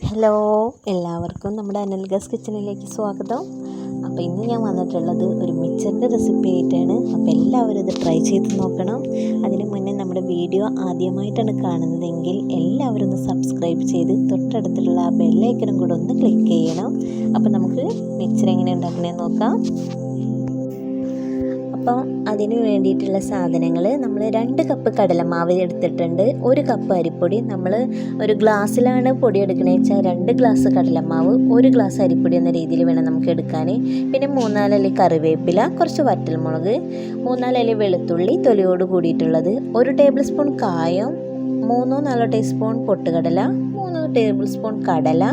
Hello, എല്ലാവർക്കും നമ്മുടെ അനൽഗസ് കിച്ചണിലേക്ക് സ്വാഗതം. അപ്പോൾ ഇന്ന് ഞാൻ വന്നിട്ടുള്ളത് ഒരു മിച്ചറിൻ്റെ റെസിപ്പി ആയിട്ടാണ്. അപ്പോൾ എല്ലാവരും ഇത് ട്രൈ ചെയ്ത് നോക്കണം. അതിന് മുന്നേ നമ്മുടെ വീഡിയോ ആദ്യമായിട്ടാണ് കാണുന്നതെങ്കിൽ എല്ലാവരും ഒന്ന് സബ്സ്ക്രൈബ് ചെയ്ത് തൊട്ടടുത്തുള്ള ആ ബെല്ലൈക്കനും കൂടെ ഒന്ന് ക്ലിക്ക് ചെയ്യണം. അപ്പോൾ നമുക്ക് മിച്ചർ എങ്ങനെ ഉണ്ടാക്കണമെന്ന് നോക്കാം. അപ്പോൾ അതിന് വേണ്ടിയിട്ടുള്ള സാധനങ്ങൾ നമ്മൾ 2 കപ്പ് കടലമാവ് എടുത്തിട്ടുണ്ട്, 1 കപ്പ് അരിപ്പൊടി. നമ്മൾ ഒരു ഗ്ലാസ്സിലാണ് പൊടി എടുക്കണമെന്ന് വെച്ചാൽ 2 ഗ്ലാസ് കടലമാവ് 1 ഗ്ലാസ് അരിപ്പൊടി എന്ന രീതിയിൽ വേണം നമുക്ക് എടുക്കാൻ. പിന്നെ 3-4 അല്ലി കറിവേപ്പില, കുറച്ച് വറ്റൽമുളക്, 3-4 അല്ലി വെളുത്തുള്ളി തൊലിയോട് കൂടിയിട്ടുള്ളത്, 1 ടേബിൾ സ്പൂൺ കായം, 3-4 ടീസ്പൂൺ പൊട്ടുകടല, 3 ടേബിൾ സ്പൂൺ കടല,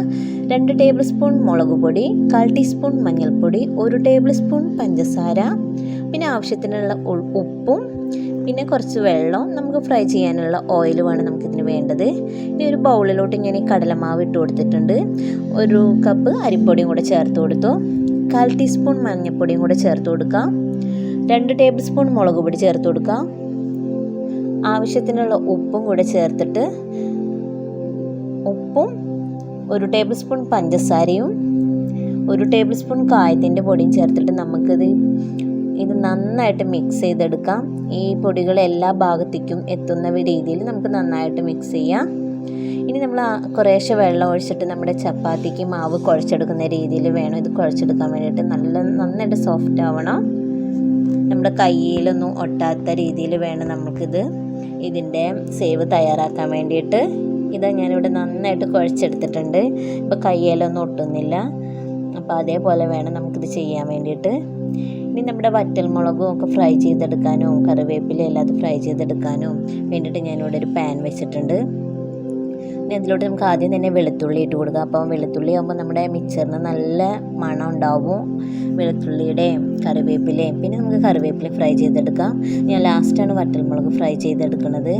2 ടേബിൾ സ്പൂൺ മുളക് പൊടി, 1/4 ടീസ്പൂൺ മഞ്ഞൾപ്പൊടി, 1 ടേബിൾ സ്പൂൺ പഞ്ചസാര, പിന്നെ ആവശ്യത്തിനുള്ള ഉപ്പും, പിന്നെ കുറച്ച് വെള്ളം, നമുക്ക് ഫ്രൈ ചെയ്യാനുള്ള ഓയിൽ വേണം നമുക്കിതിന് വേണ്ടത്. ഇനി ഒരു ബൗളിലോട്ട് ഞാൻ ഈ കടലമാവ് ഇട്ട് കൊടുത്തിട്ടുണ്ട്. 1 കപ്പ് അരിപ്പൊടിയും കൂടെ ചേർത്ത് കൊടുത്തു. 1/4 ടീസ്പൂൺ മഞ്ഞൾപ്പൊടിയും കൂടെ ചേർത്ത് കൊടുക്കാം. 2 ടേബിൾ സ്പൂൺ മുളക് പൊടി ചേർത്ത് കൊടുക്കാം. ആവശ്യത്തിനുള്ള ഉപ്പും കൂടെ ചേർത്തിട്ട്, ഉപ്പും 1 ടേബിൾ സ്പൂൺ പഞ്ചസാരയും 1 ടേബിൾ സ്പൂൺ കായത്തിൻ്റെ പൊടിയും ചേർത്തിട്ട് ഇത് നന്നായിട്ട് മിക്സ് ചെയ്തെടുക്കാം. ഈ പൊടികൾ എല്ലാ ഭാഗത്തേക്കും എത്തുന്ന രീതിയിൽ നമുക്ക് നന്നായിട്ട് മിക്സ് ചെയ്യാം. ഇനി നമ്മൾ കുറേശ്ശെ വെള്ളം ഒഴിച്ചിട്ട് നമ്മുടെ ചപ്പാത്തിക്ക് മാവ് കുഴച്ചെടുക്കുന്ന രീതിയിൽ വേണം ഇത് കുഴച്ചെടുക്കാൻ വേണ്ടിയിട്ട്. നന്നായിട്ട് സോഫ്റ്റ് ആവണം. നമ്മുടെ കയ്യിലൊന്നും ഒട്ടാത്ത രീതിയിൽ വേണം ഇതിൻ്റെ സേവ് തയ്യാറാക്കാൻ വേണ്ടിയിട്ട്. ഇത് ഞാനിവിടെ നന്നായിട്ട് കുഴച്ചെടുത്തിട്ടുണ്ട്. ഇപ്പോൾ കയ്യിലൊന്നും ഒട്ടുന്നില്ല. അപ്പോൾ അതേപോലെ വേണം നമുക്കിത് ചെയ്യാൻ വേണ്ടിയിട്ട്. ഇനി നമ്മുടെ വറ്റൽമുളകും ഒക്കെ ഫ്രൈ ചെയ്തെടുക്കാനും കറിവേപ്പില എല്ലാം ഫ്രൈ ചെയ്തെടുക്കാനും വേണ്ടിയിട്ട് ഞാനിവിടെ ഒരു പാൻ വെച്ചിട്ടുണ്ട്. ഇനി അതിലോട്ട് നമുക്ക് ആദ്യം തന്നെ വെളുത്തുള്ളി ഇട്ട് കൊടുക്കാം. അപ്പം വെളുത്തുള്ളി ആകുമ്പോൾ നമ്മുടെ മിക്സറിന് നല്ല മണം ഉണ്ടാവും, വെളുത്തുള്ളിയുടെയും കറിവേപ്പിലയും. പിന്നെ നമുക്ക് കറിവേപ്പില ഫ്രൈ ചെയ്തെടുക്കാം. ഞാൻ ലാസ്റ്റാണ് വറ്റൽമുളക് ഫ്രൈ ചെയ്തെടുക്കുന്നത്.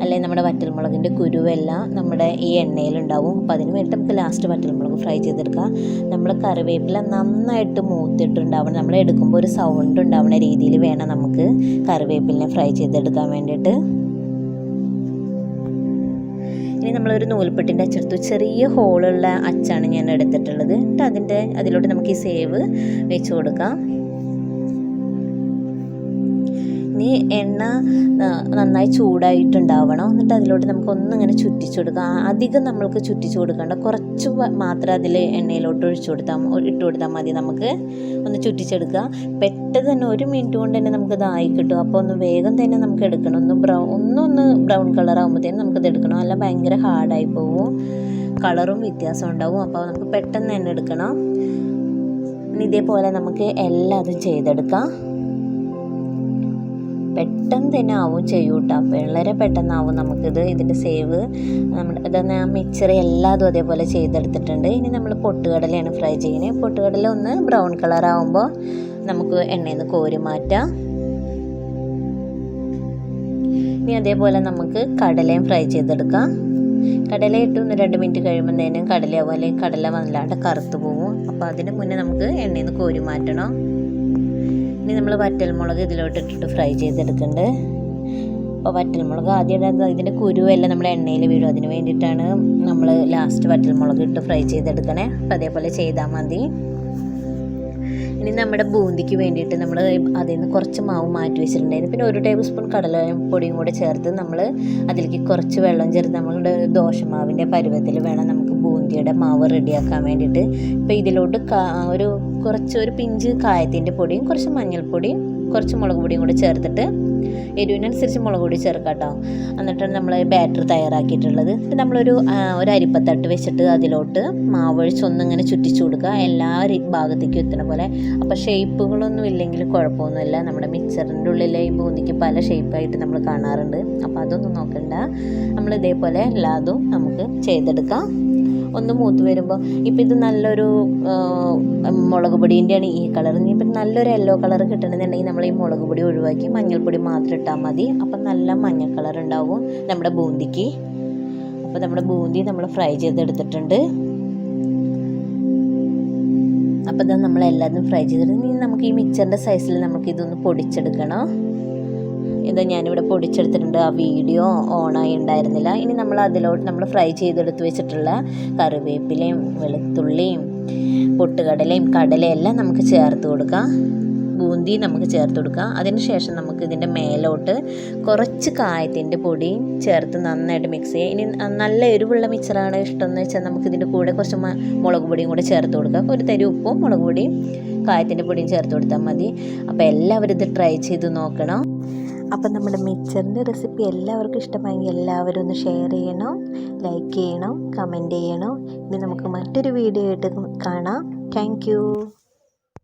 അല്ലെങ്കിൽ നമ്മുടെ വറ്റൽമുളകിൻ്റെ കുരുവെല്ലാം നമ്മുടെ ഈ എണ്ണയിലുണ്ടാവും. അപ്പോൾ അതിന് വേണ്ടി നമുക്ക് ലാസ്റ്റ് വറ്റൽമുളക് ഫ്രൈ ചെയ്തെടുക്കാം. നമ്മൾ കറിവേപ്പില നന്നായിട്ട് മൂത്തിട്ടുണ്ടാവണം. നമ്മൾ എടുക്കുമ്പോൾ ഒരു സൗണ്ട് ഉണ്ടാവുന്ന രീതിയിൽ വേണം നമുക്ക് കറിവേപ്പിലിനെ ഫ്രൈ ചെയ്തെടുക്കാൻ വേണ്ടിയിട്ട്. ഇനി നമ്മളൊരു നൂൽപ്പെട്ടിൻ്റെ അച്ചെടുത്തു. ചെറിയ ഹോളുള്ള അച്ചാണ് ഞാൻ എടുത്തിട്ടുള്ളത്. എന്നിട്ട് അതിലോട്ട് നമുക്ക് ഈ സേവ് വെച്ച് കൊടുക്കാം. ഇനി എണ്ണ നന്നായി ചൂടായിട്ടുണ്ടാവണം. എന്നിട്ട് അതിലോട്ട് നമുക്ക് ഒന്നിങ്ങനെ ചുറ്റിച്ചു കൊടുക്കാം. അധികം നമ്മൾക്ക് ചുറ്റിച്ചു കൊടുക്കേണ്ട, കുറച്ച് മാത്രം അതിൽ എണ്ണയിലോട്ട് ഇട്ട് കൊടുത്താൽ മതി. നമുക്ക് ഒന്ന് ചുറ്റിച്ചെടുക്കുക. പെട്ടെന്ന് തന്നെ 1 മിനിറ്റ് കൊണ്ട് തന്നെ നമുക്കിതായി കിട്ടും. അപ്പോൾ ഒന്ന് വേഗം തന്നെ നമുക്ക് എടുക്കണം. ഒന്ന് ബ്രൗൺ കളർ ആകുമ്പോഴത്തേനും നമുക്കിത് എടുക്കണം. അല്ല ഭയങ്കര ഹാർഡായി പോവും, കളറും വ്യത്യാസം ഉണ്ടാവും. അപ്പോൾ നമുക്ക് പെട്ടെന്ന് തന്നെ എടുക്കണം. ഇനി ഇതേപോലെ നമുക്ക് എല്ലാതും ചെയ്തെടുക്കാം. പെട്ടെന്ന് തന്നെ ആവും ചെയ്യൂട്ടാ, വളരെ പെട്ടെന്നാവും നമുക്കിത്. ഇതിൻ്റെ സേവ് ഇതൊന്ന് മിക്സർ എല്ലാതും അതേപോലെ ചെയ്തെടുത്തിട്ടുണ്ട്. ഇനി നമ്മൾ പൊട്ടുകടലയാണ് ഫ്രൈ ചെയ്യുന്നത്. പൊട്ടുകടല ഒന്ന് ബ്രൗൺ കളർ ആകുമ്പോൾ നമുക്ക് എണ്ണയിൽ നിന്ന് കോരി മാറ്റാം. ഇനി അതേപോലെ നമുക്ക് കടലയും ഫ്രൈ ചെയ്തെടുക്കാം. കടല ഇട്ട് 2 മിനിറ്റ് കഴിയുമ്പോഴത്തേനും കടലയാവും, അല്ലെങ്കിൽ കടല വല്ലാണ്ട് കറുത്ത് പോകും. അപ്പോൾ അതിന് മുന്നേ നമുക്ക് എണ്ണയിൽ നിന്ന് കോരി മാറ്റണം. ഇനി നമ്മൾ വറ്റൽമുളക് ഇതിലോട്ട് ഇട്ടിട്ട് ഫ്രൈ ചെയ്തെടുക്കുന്നുണ്ട്. അപ്പോൾ വറ്റൽമുളക് ആദ്യം ഇതിൻ്റെ കുരുവെല്ലാം നമ്മുടെ എണ്ണയിൽ വീഴും. അതിന് വേണ്ടിയിട്ടാണ് നമ്മൾ ലാസ്റ്റ് വറ്റൽമുളക് ഇട്ട് ഫ്രൈ ചെയ്തെടുക്കണേ. അപ്പോൾ അതേപോലെ ചെയ്താൽ മതി. ഇനി നമ്മുടെ ബൂന്തിക്ക് വേണ്ടിയിട്ട് നമ്മൾ അതിൽ നിന്ന് കുറച്ച് മാവ് മാറ്റി വെച്ചിട്ടുണ്ടായിരുന്നു. പിന്നെ 1 ടേബിൾ സ്പൂൺ കടലപ്പൊടിയും കൂടെ ചേർത്ത് നമ്മൾ അതിലേക്ക് കുറച്ച് വെള്ളം ചേർത്ത് നമ്മളുടെ ദോശമാവിൻ്റെ പരുവത്തിൽ വേണം നമുക്ക് ബൂന്തിയുടെ മാവ് റെഡിയാക്കാൻ വേണ്ടിയിട്ട്. ഇപ്പോൾ ഇതിലോട്ട് ഒരു പിഞ്ച് കായത്തിൻ്റെ പൊടിയും കുറച്ച് മഞ്ഞൾപ്പൊടിയും കുറച്ച് മുളക് പൊടിയും കൂടെ ചേർത്തിട്ട്, എരിവിനനുസരിച്ച് മുളക് പൊടി ചേർക്കാം കേട്ടോ. എന്നിട്ടാണ് നമ്മൾ ബാറ്റർ തയ്യാറാക്കിയിട്ടുള്ളത്. നമ്മളൊരു അരിപ്പത്തട്ട് വെച്ചിട്ട് അതിലോട്ട് മാവൊഴിച്ച് ഒന്നിങ്ങനെ ചുറ്റിച്ചു കൊടുക്കുക, എല്ലാ ഭാഗത്തേക്കും എത്തുന്ന പോലെ. അപ്പോൾ ഷേപ്പുകളൊന്നും ഇല്ലെങ്കിൽ കുഴപ്പമൊന്നുമില്ല. നമ്മുടെ മിക്സറിൻ്റെ ഉള്ളിലെ ഈ ബൂന്തിക്ക് പല ഷേപ്പായിട്ട് നമ്മൾ കാണാറുണ്ട്. അപ്പോൾ അതൊന്നും നോക്കണ്ട. നമ്മൾ ഇതേപോലെ എല്ലാതും നമുക്ക് ചെയ്തെടുക്കാം. ഒന്ന് മൂത്ത് വരുമ്പോൾ, ഇപ്പോൾ ഇത് നല്ലൊരു മുളക് പൊടീൻ്റെയാണ് ഈ കളർ. ഇനിയിപ്പോൾ നല്ലൊരു യെല്ലോ കളർ കിട്ടണമെന്നുണ്ടെങ്കിൽ നമ്മൾ ഈ മുളക് പൊടി ഒഴിവാക്കി മഞ്ഞൾപ്പൊടി മാത്രം ഇട്ടാൽ മതി. അപ്പം നല്ല മഞ്ഞ കളർ ഉണ്ടാവും നമ്മുടെ ബൂന്തിക്ക്. അപ്പോൾ നമ്മുടെ ബൂന്തി നമ്മൾ ഫ്രൈ ചെയ്തെടുത്തിട്ടുണ്ട്. അപ്പോൾ ഇത് നമ്മളെല്ലാതും ഫ്രൈ ചെയ്തിട്ട് ഇനി നമുക്ക് ഈ മിക്സറിൻ്റെ സൈസിൽ നമുക്കിതൊന്ന് പൊടിച്ചെടുക്കണം. ഇതാ ഞാനിവിടെ പൊടിച്ചെടുത്തിട്ടുണ്ട്. ആ വീഡിയോ ഓണായി ഉണ്ടായിരുന്നില്ല. ഇനി നമ്മൾ അതിലോട്ട് നമ്മൾ ഫ്രൈ ചെയ്തെടുത്ത് വെച്ചിട്ടുള്ള കറിവേപ്പിലയും വെളുത്തുള്ളിയും പൊട്ടുകടലയും കടലയും എല്ലാം നമുക്ക് ചേർത്ത് കൊടുക്കാം. ബൂന്തി നമുക്ക് ചേർത്ത് കൊടുക്കാം. അതിനുശേഷം നമുക്ക് ഇതിൻ്റെ മേലോട്ട് കുറച്ച് കായത്തിൻ്റെ പൊടി ചേർത്ത് നന്നായിട്ട് മിക്സ് ചെയ്യുക. ഇനി നല്ല എരിവുള്ള മിക്സറാണ് ഇഷ്ടമെന്ന് വെച്ചാൽ നമുക്ക് ഇതിൻ്റെ കൂടെ കുറച്ച് മുളക് പൊടിയും കൂടെ ചേർത്ത് കൊടുക്കാം. ഒരു തരി ഉപ്പും മുളക് പൊടിയും കായത്തിൻ്റെ പൊടിയും ചേർത്ത് കൊടുത്താൽ മതി. അപ്പോൾ എല്ലാവരും ഇത് ട്രൈ ചെയ്ത് നോക്കണം. അപ്പം നമ്മുടെ മിക്സറിൻ്റെ റെസിപ്പി എല്ലാവർക്കും ഇഷ്ടമായെങ്കിൽ എല്ലാവരും ഒന്ന് ഷെയർ ചെയ്യണം, ലൈക്ക് ചെയ്യണം, കമൻറ്റ് ചെയ്യണം. ഇനി നമുക്ക് മറ്റൊരു വീഡിയോ ആയിട്ട് കാണാം. താങ്ക്